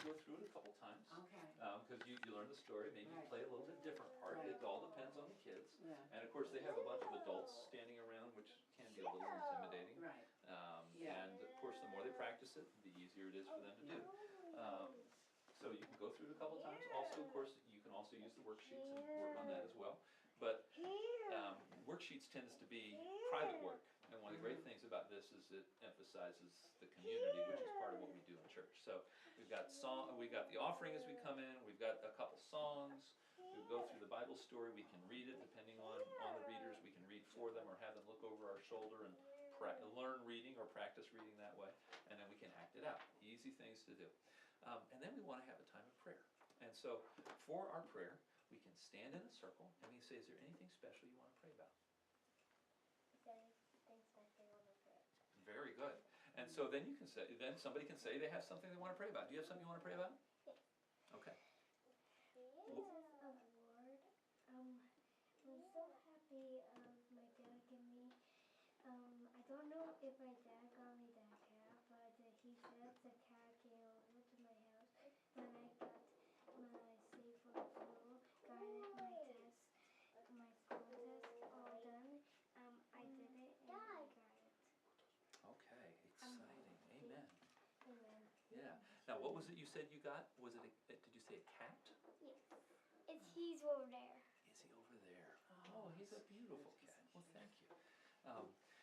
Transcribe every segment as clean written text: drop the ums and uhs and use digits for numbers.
go through it a couple times. Okay. Because you learn the story, maybe you Right. play a little bit different part, Right. it all depends on the kids. Yeah. And of course, they have a bunch of adults standing around, which can be a little intimidating. Right. Yeah. And of course, the more they practice it, the easier it is for them to do. So you can go through it a couple times. Also, of course, you can also use the worksheets and work on that as well. But worksheets tends to be private work. And one of the great things about this is it emphasizes the community, which is part of what we do in church. So we've got the offering as we come in, we've got a couple songs, we go through the Bible story, we can read it depending on the readers, we can read for them or have them look over our shoulder and learn reading or practice reading that way, and then we can act it out. Easy things to do. And then we want to have a time of prayer. And so for our prayer, we can stand in a circle and we say, is there anything special you want to pray about? Very good. And so then you can say, then somebody can say they have something they want to pray about. Do you have something you want to pray about? Yes. Okay. Award. I'm so happy my dad gave me. I don't know if my dad got me that cat, but he said the cat came over to my house when I got my safe for school, got my test, my school test all done. I did it and I got it. Okay, exciting. Amen. Amen. Yeah. Now, what was it you said you got? Was it did you say a cat? Yes. He's over there. Is he over there? Oh, he's a beautiful cat. Well, thank you.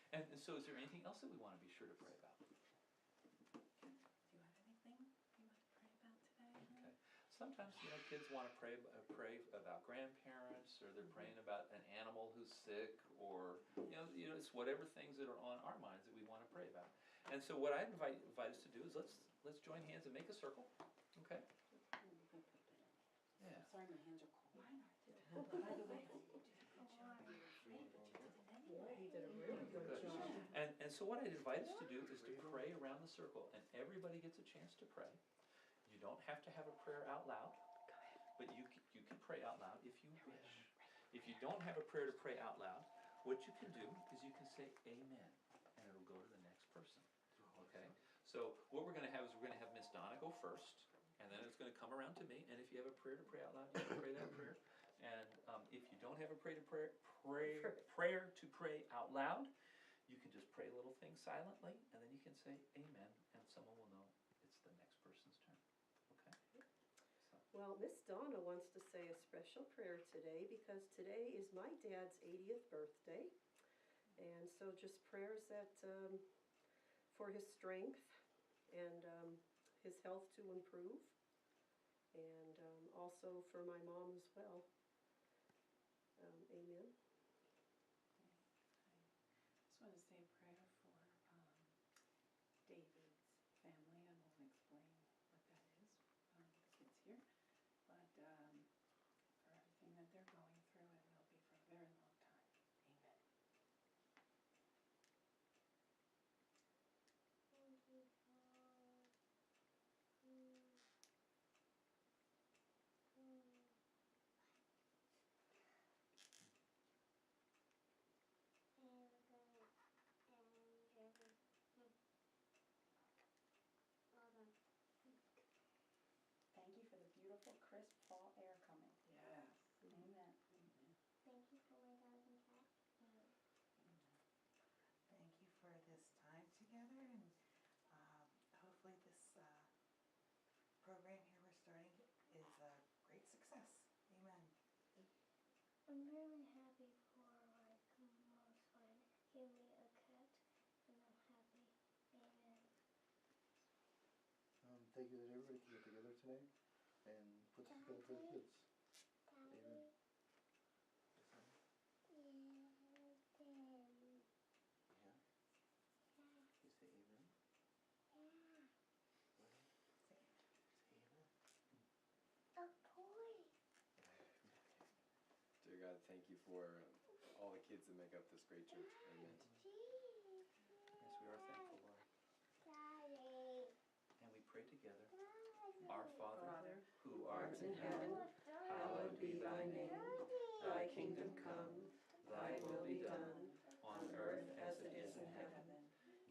And so is there anything else that we want to be sure to pray about? Do you have anything you want to pray about today? Okay. Sometimes, kids want to pray about grandparents, or they're praying about an animal who's sick, or it's whatever things that are on our minds that we want to pray about. And so what I invite us to do is let's join hands and make a circle. Okay. Yeah. I'm sorry, my hands are cold. Mine are too. By the way, you did a good job. You were afraid, but you did it anyway. You did a really good job. And so what I'd invite us to do is to pray around the circle, and everybody gets a chance to pray. You don't have to have a prayer out loud, but you can pray out loud if you wish. If you don't have a prayer to pray out loud, what you can do is you can say amen, and it'll go to the next person. Okay? So what we're going to have is we're going to have Miss Donna go first, and then it's going to come around to me, and if you have a prayer to pray out loud, you can pray that prayer. And if you don't have a prayer to pray out loud, you can just pray a little thing silently, and then you can say amen, and someone will know it's the next person's turn. Okay? So. Well, Miss Donna wants to say a special prayer today because today is my dad's 80th birthday. And so just prayers that for his strength and his health to improve, and also for my mom as well. Amen. I just want to say a prayer for David's family. I won't explain what that is because it's here, but for everything that they're going through, and will be for a very long time. Amen. Thank you for Thank you for the beautiful, crisp fall air coming. Yes. Amen. Thank you for my dog and cat. Thank you for this time together, and hopefully this program here we're starting is a great success. Amen. I'm very happy for my mom's friend gave me a cat, and I'm happy. Amen. Thank you that everybody can get together tonight and put this together for the kids. Amen. Yeah. You say amen? Say amen. A toy. Dear God, thank you for all the kids that make up this great church. Amen. Yes, we are thankful, Lord. Daddy. And we pray together. Our Father, who Art art in heaven, hallowed be thy name. Thy kingdom come, thy will be done, on earth as it is in heaven.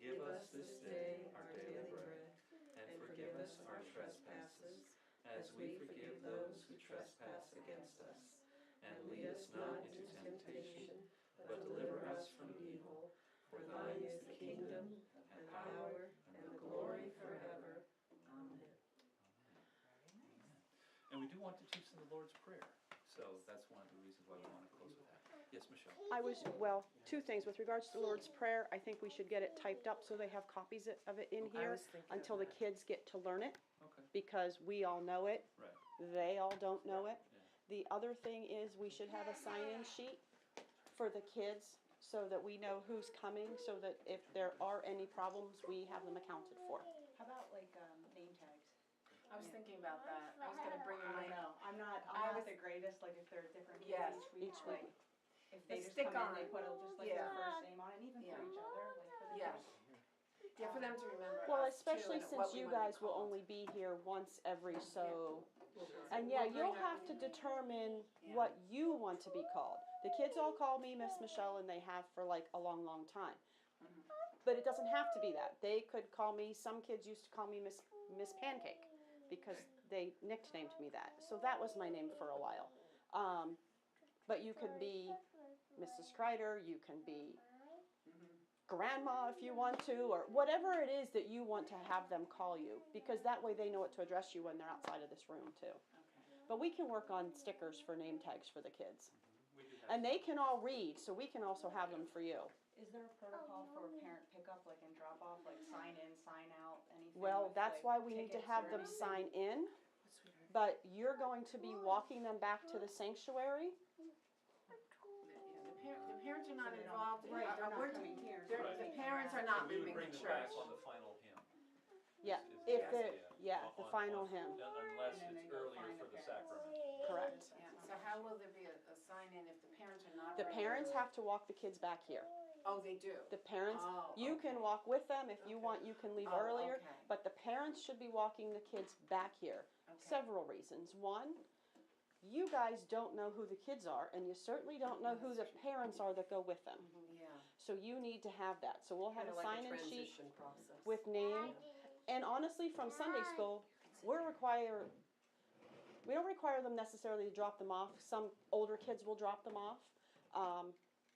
give us this day our daily bread, and forgive us our trespasses, as we forgive those who trespass against us. And lead us not into temptation, but deliver us from evil. For thine is the kingdom, and power, and the glory forever. Amen. And we do want to teach them the Lord's Prayer, so that's one of the reasons why we want to close with that. Yes, Michelle? Well, two things. With regards to the Lord's Prayer, I think we should get it typed up so they have copies of it in I here was thinking of until the that. kids get to learn it, Okay, because we all know it, right. they all don't know it. Yeah. The other thing is we should have a sign-in sheet for the kids so that we know who's coming, so that if there are any problems, we have them accounted for. How about like, name tags? I was thinking about that. I was gonna bring in my, I'm not I was- the greatest, like if there are different Yes. kids each week, Each like, week. if they The just stick come in, they on. put just like Yeah. their first name on it, and even Yeah. for each other, like for the Yeah. kids. yeah, for them to remember Well, us too, especially and since what we you wanna be guys will called. only be here once every so. So And yeah, we'll bring you'll our- have to determine Yeah. what you want to be called. The kids all call me Miss Michelle, and they have for like a long, long time. Mhm. But it doesn't have to be that. They could call me. Some kids used to call me Miss Pancake because they nicknamed me that. So that was my name for a while. But you can be Mrs. Kreider. You can be Mhm. Grandma if you want to, or whatever it is that you want to have them call you, because that way they know what to address you when they're outside of this room too. Okay. But we can work on stickers for name tags for the kids. We do have And they some. can all read, so we can also have them for you. Is there a protocol for parent pickup, like and drop off, like sign in, sign out, anything? Well, with, that's like, why we need to tickets have or them anything? sign in, but you're going to be walking them back to the sanctuary. The parents are not So they don't- involved in, Right, they're not we're- coming here. they're- Right. the parents are So not we would leaving bring the them back church. on the final hymn. Yeah, is if the the, idea. yeah, the On- final on- hymn, Unless And then it's they go earlier find for the the parents. sacrament. correct. Yeah, so how will there be a sign-in if the parents are not? The ready? parents have to walk the kids back here. Oh, they do? The parents, Oh, you can okay. walk with them. If you Okay. want, you can leave Oh, earlier. okay. But the parents should be walking the kids back here. Okay. Several reasons. One, you guys don't know who the kids are, and you certainly don't know who the parents are that go with them. Yeah. So you need to have that. So we'll have Kinda a like sign-in sheet transition process. with name. And honestly, from Sunday school, we don't require them necessarily to drop them off. Some older kids will drop them off.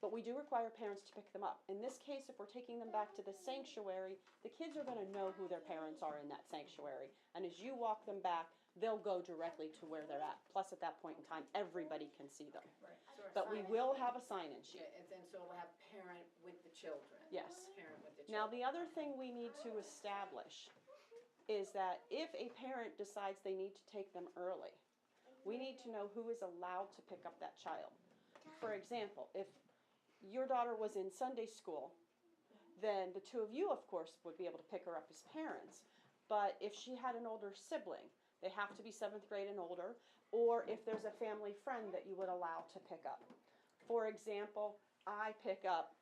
But we do require parents to pick them up. In this case, if we're taking them back to the sanctuary, the kids are going to know who their parents are in that sanctuary. And as you walk them back, they'll go directly to where they're at. Plus, at that point in time, everybody can see them. Right. So our But we sign-in- will have a sign-in Yeah, sheet. and then so we'll have parent with the children. Yes. Parent with the children. Now, the other thing we need to establish is that if a parent decides they need to take them early, we need to know who is allowed to pick up that child. For example, if your daughter was in Sunday school, then the two of you, of course, would be able to pick her up as parents. But if she had an older sibling, they have to be 7th grade and older, or if there's a family friend that you would allow to pick up. For example, I pick up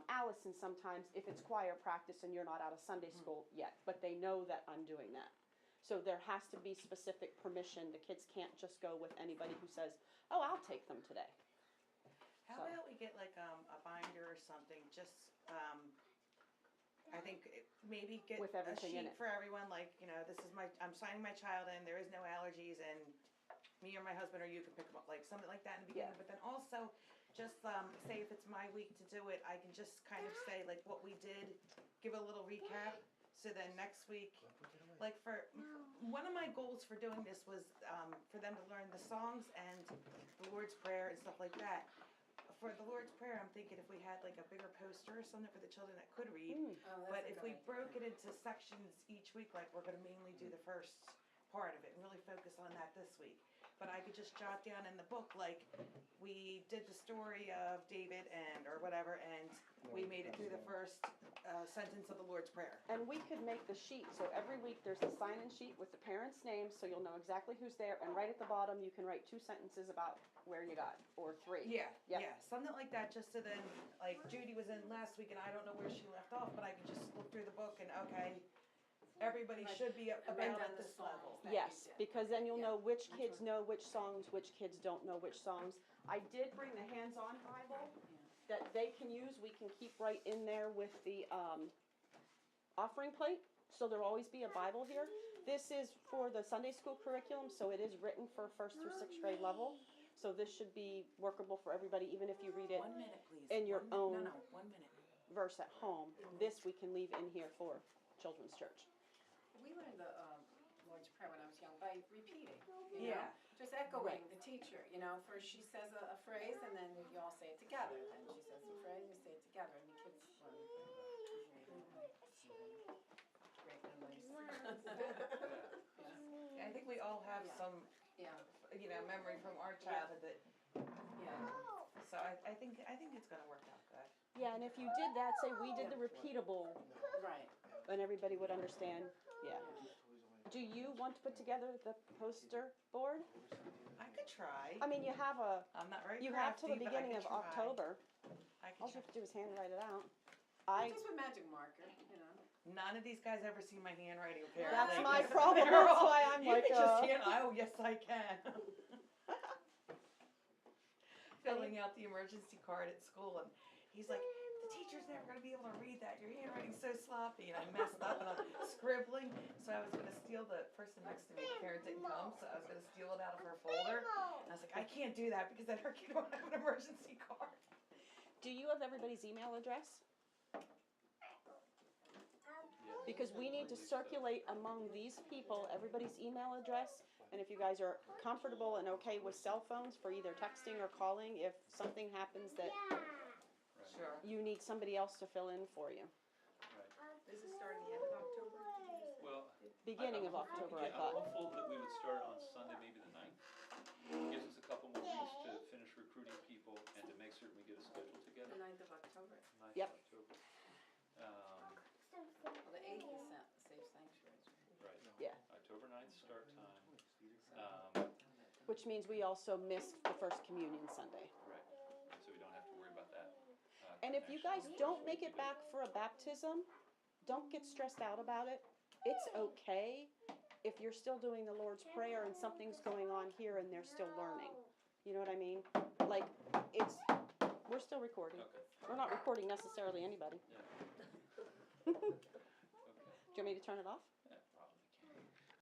Allison sometimes if it's choir practice and you're not out of Sunday school yet, but they know that I'm doing that. So there has to be specific permission. The kids can't just go with anybody who says, "Oh, I'll take them today." How So- about we get like a binder or something, just, I think maybe get With a everything in sheet it. for everyone, like, this is I'm signing my child in, there is no allergies, and me or my husband or you can pick them up, like something like that in the beginning, Yeah. but then also, just, say if it's my week to do it, I can just kind of say like what we did, give a little recap, so then next week, like one of my goals for doing this was, for them to learn the songs and the Lord's Prayer and stuff like that. For the Lord's Prayer, I'm thinking if we had like a bigger poster or something for the children that could read, Mm. Oh, that's but a if good we idea. broke it into sections each week, like we're gonna mainly do the first part of it and really focus on that this week. But I could just jot down in the book, like, we did the story of David or whatever, and we made it through the first, sentence of the Lord's Prayer. And we could make the sheet, so every week there's a sign-in sheet with the parents' names, so you'll know exactly who's there, and right at the bottom, you can write 2 sentences about where you got, or 3. Yeah, Yep. yeah, something like that, just so then, like, Judy was in last week and I don't know where she left off, but I could just look through the book and, okay, everybody should be And write about down at the this songs level. that Yes, you did. because then you'll Yeah. know which kids know which songs, which kids don't know which songs. I did bring the hands-on Bible that they can use. We can keep right in there with the offering plate, So there'll always be a Bible here. This is for the Sunday school curriculum, so it is written for 1st through 6th grade level. So this should be workable for everybody, even if you read it 1 minute, please. in your 1 minute. own- No, 1 minute. verse at home. This we can leave in here for Children's Church. We learned the Lord's Prayer when I was young by repeating, you know? Yeah. Just echoing Right. the teacher, you know, first she says a phrase and then you all say it together. Then she says the phrase, we say it together and the kids learn. Great memories. I think we all have Yeah. some, Yeah, memory from our childhood that, yeah. so I think it's gonna work out good. Yeah, and if you did that, say we did the repeatable, Right. and everybody would understand. Yeah. Do you want to put together the poster board? I could try. I mean, you have I'm not very you have till the crafty, but I beginning could of try. October. I All could you try. have to do is handwrite it out. Just with magic marker, you know. None of these guys ever see my handwriting apparently. That's my 'cause problem. they're That's all, why I'm you like, can just hand, oh, yes, I can. Filling out the emergency card at school, and he's like, the teacher's never gonna be able to read that. Your handwriting's so sloppy, and I messed up, and I'm scribbling. So I was gonna steal the person next to me. The parent didn't come, so I was gonna steal it out of her folder. And I was like, I can't do that because then her kid won't have an emergency card. Do you have everybody's email address? Because we need to circulate among these people everybody's email address. And if you guys are comfortable and okay with cell phones for either texting or calling, if something happens that Sure. you need somebody else to fill in for you. This is starting the end of October, did you just say? Well, Beginning of I'm hopeful- October, I yeah, thought. I'm hopeful that we would start on Sunday, maybe the 9th. Gives us a couple more weeks to finish recruiting people and to make certain we get a schedule together. The 9th of October. 9th Yep. of October. Well, the 8th is Safe Sanctuaries, right? Right. Yeah. October 9th start time. Which means we also missed the first communion Sunday. Right, and so we don't have to worry about that. And if you guys don't make it back for a baptism, don't get stressed out about it. It's okay if you're still doing the Lord's Prayer and something's going on here and they're still learning. You know what I mean? Like, we're still recording. Okay, We're not recording necessarily anybody. yeah. Do you want me to turn it off?